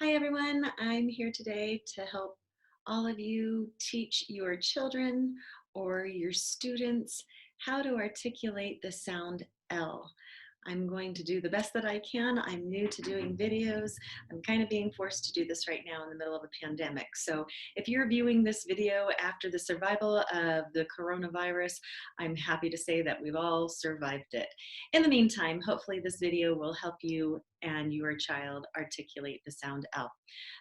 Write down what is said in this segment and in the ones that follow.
Hi everyone, I'm here today to help all of you teach your children or your students how to articulate the sound L. I'm going to do the best that I can. I'm new to doing videos. I'm kind of being forced to do this right now in the middle of a pandemic. So if you're viewing this video after the survival of the coronavirus, I'm happy to say that we've all survived it. In the meantime, hopefully this video will help you and your child articulate the sound L.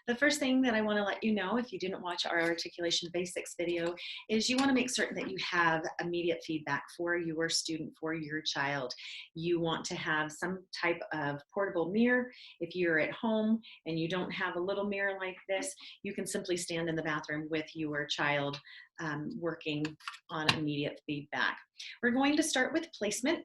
The first thing that I want to let you know, if you didn't watch our articulation basics video, is you want to make certain that you have immediate feedback for your student, for your child. You want to have some type of portable mirror. If you're at home and you don't have a little mirror like this, you can simply stand in the bathroom with your child working on immediate feedback. We're going to start with placement,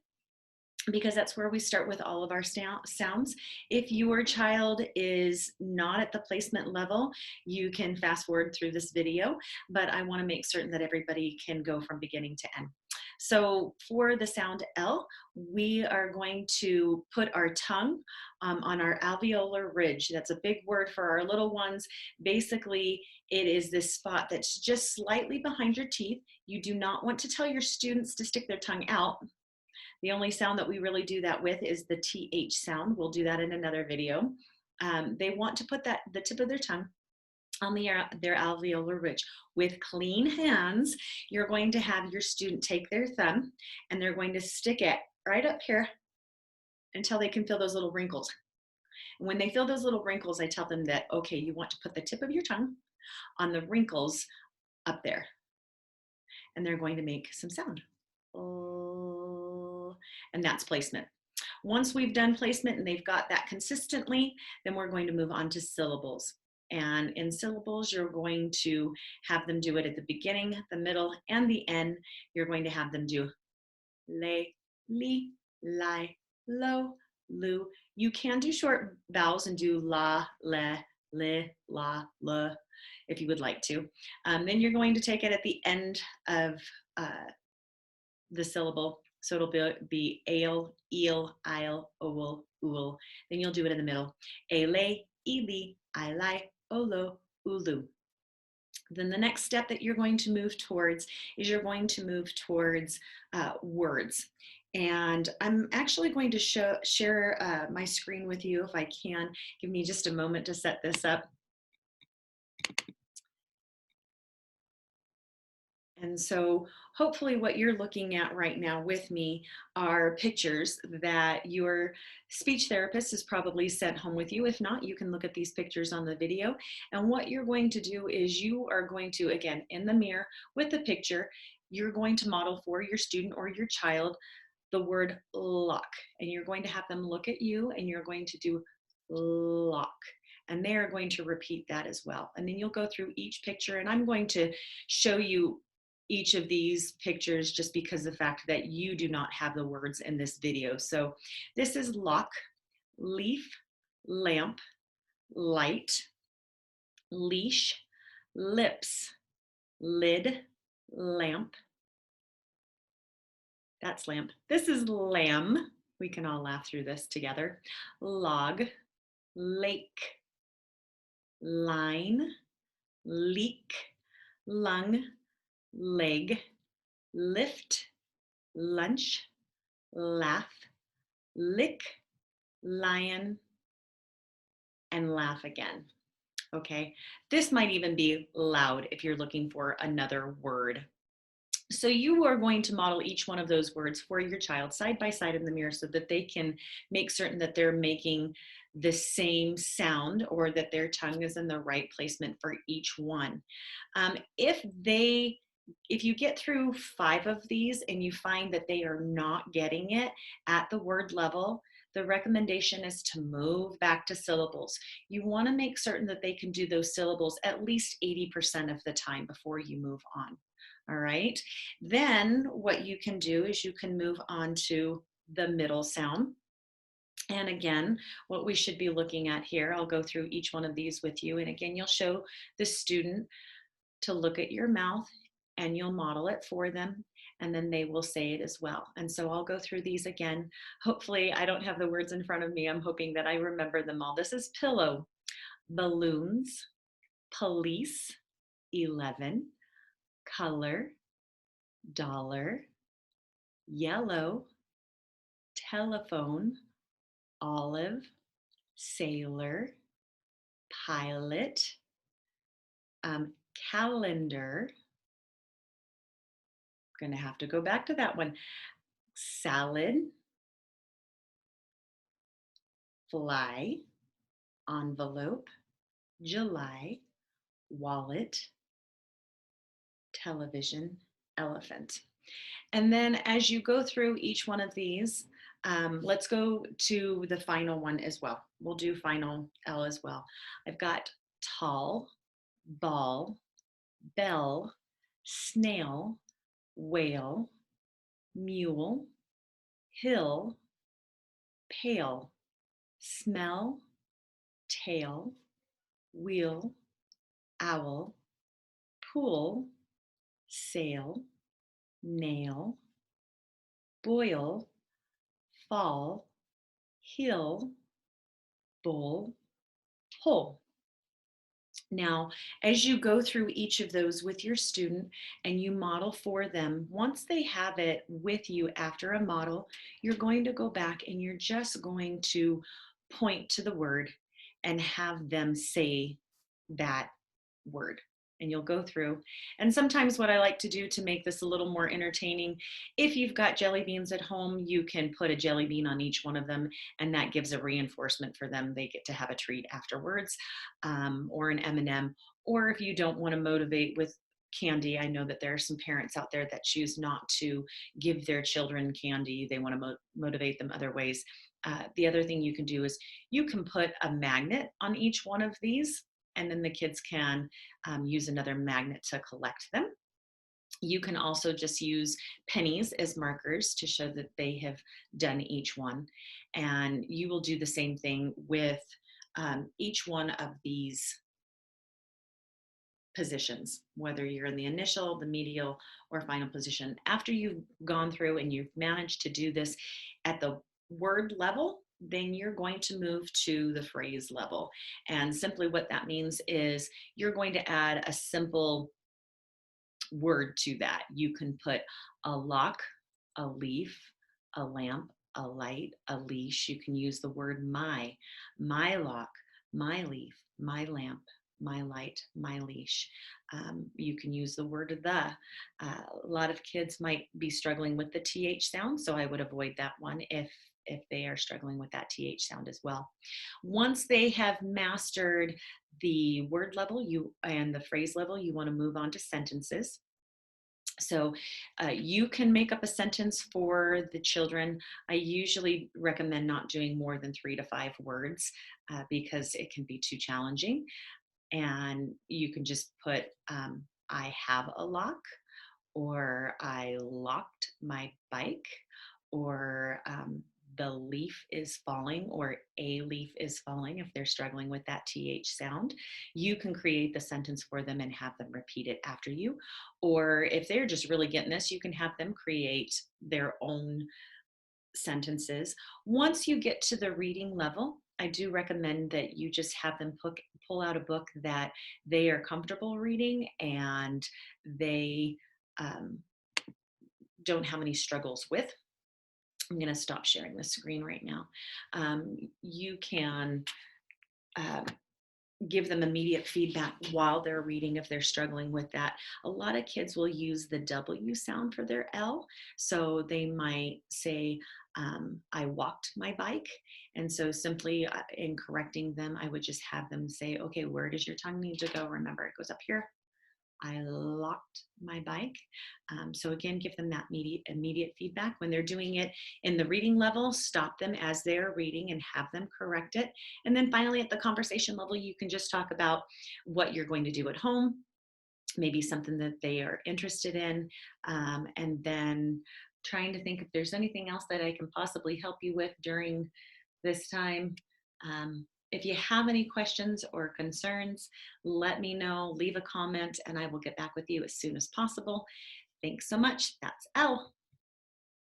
because that's where we start with all of our sounds. If your child is not at the placement level, you can fast forward through this video, but I want to make certain that everybody can go from beginning to end. So for the sound L, we are going to put our tongue on our alveolar ridge. That's a big word for our little ones. Basically, it is this spot that's just slightly behind your teeth. You do not want to tell your students to stick their tongue out. The only sound that we really do that with is the TH sound. We'll do that in another video. They want to put the tip of their tongue on their alveolar ridge. With clean hands, you're going to have your student take their thumb and they're going to stick it right up here until they can feel those little wrinkles. And when they feel those little wrinkles, I tell them that, okay, you want to put the tip of your tongue on the wrinkles up there. And they're going to make some sound. And that's placement. Once we've done placement and they've got that consistently, then we're going to move on to syllables. And in syllables, you're going to have them do it at the beginning, the middle, and the end. You're going to have them do le, li, li, lo, lu. You can do short vowels and do la, le, la, la, if you would like to. Then you're going to take it at the end of the syllable. So it'll be ale, eel, ile, owl, ool. Then you'll do it in the middle. Ale, ili, ili, olo, ulu. Then the next step that you're going to move towards is you're going to move towards words. And I'm actually going to share my screen with you if I can. Give me just a moment to set this up. And so hopefully what you're looking at right now with me are pictures that your speech therapist has probably sent home with you. If not, you can look at these pictures on the video. And what you're going to do is you are going to, again, in the mirror with the picture, you're going to model for your student or your child the word lock. And you're going to have them look at you and you're going to do lock. And they are going to repeat that as well. And then you'll go through each picture and I'm going to show you each of these pictures just because of the fact that you do not have the words in this video. So this is lock, leaf, lamp, light, leash, lips, lid, lamp. That's lamp. This is lamb. We can all laugh through this together. Log, lake, line, leak, lung, leg, lift, lunch, laugh, lick, lion, and laugh again. Okay, this might even be loud if you're looking for another word. So you are going to model each one of those words for your child side by side in the mirror so that they can make certain that they're making the same sound or that their tongue is in the right placement for each one. If you get through 5 of these and you find that they are not getting it at the word level, the recommendation is to move back to syllables. You want to make certain that they can do those syllables at least 80% of the time before you move on. All right. Then what you can do is you can move on to the middle sound. And again, what we should be looking at here, I'll go through each one of these with you. And again, you'll show the student to look at your mouth and you'll model it for them. And then they will say it as well. And so I'll go through these again. Hopefully I don't have the words in front of me. I'm hoping that I remember them all. This is pillow, balloons, police, 11, color, dollar, yellow, telephone, olive, sailor, pilot, calendar. Going to have to go back to that one. Salad, fly, envelope, July, wallet, television, elephant. And then as you go through each one of these, let's go to the final one as well. We'll do final L as well. I've got tall, ball, bell, snail, whale, mule, hill, pail, smell, tail, wheel, owl, pool, sail, nail, boil, fall, hill, bowl, hole. Now, as you go through each of those with your student and you model for them, once they have it with you after a model, you're going to go back and you're just going to point to the word and have them say that word. And you'll go through. And sometimes what I like to do to make this a little more entertaining, if you've got jelly beans at home, you can put a jelly bean on each one of them, and that gives a reinforcement for them. They get to have a treat afterwards, or an M&M. Or if you don't want to motivate with candy, I know that there are some parents out there that choose not to give their children candy. They want to motivate them other ways. The other thing you can do is you can put a magnet on each one of these, and then the kids can use another magnet to collect them. You can also just use pennies as markers to show that they have done each one. And you will do the same thing with each one of these positions, whether you're in the initial, the medial, or final position. After you've gone through and you've managed to do this at the word level, then you're going to move to the phrase level. And simply what that means is you're going to add a simple word to that. You can put a lock, a leaf, a lamp, a light, a leash. You can use the word my lock, my leaf, my lamp, my light, my leash. You can use the word the. A lot of kids might be struggling with the TH sound, so I would avoid that one if they are struggling with that TH sound as well. Once they have mastered the word level and the phrase level, you want to move on to sentences. So you can make up a sentence for the children. I usually recommend not doing more than 3 to 5 words because it can be too challenging. And you can just put, I have a lock, or I locked my bike, or the leaf is falling, or a leaf is falling if they're struggling with that TH sound. You can create the sentence for them and have them repeat it after you. Or if they're just really getting this, you can have them create their own sentences. Once you get to the reading level, I do recommend that you just have them pull out a book that they are comfortable reading and they don't have any struggles with. I'm going to stop sharing the screen right now. You can give them immediate feedback while they're reading if they're struggling with that. A lot of kids will use the W sound for their L. So they might say, I walked my bike. And so simply in correcting them, I would just have them say, okay, where does your tongue need to go? Remember, it goes up here. I locked my bike. So again, give them that immediate feedback. When they're doing it in the reading level, stop them as they're reading and have them correct it. And then finally at the conversation level, you can just talk about what you're going to do at home, maybe something that they are interested in, and then trying to think if there's anything else that I can possibly help you with during this time. If you have any questions or concerns, let me know, leave a comment, and I will get back with you as soon as possible. Thanks so much. That's Elle.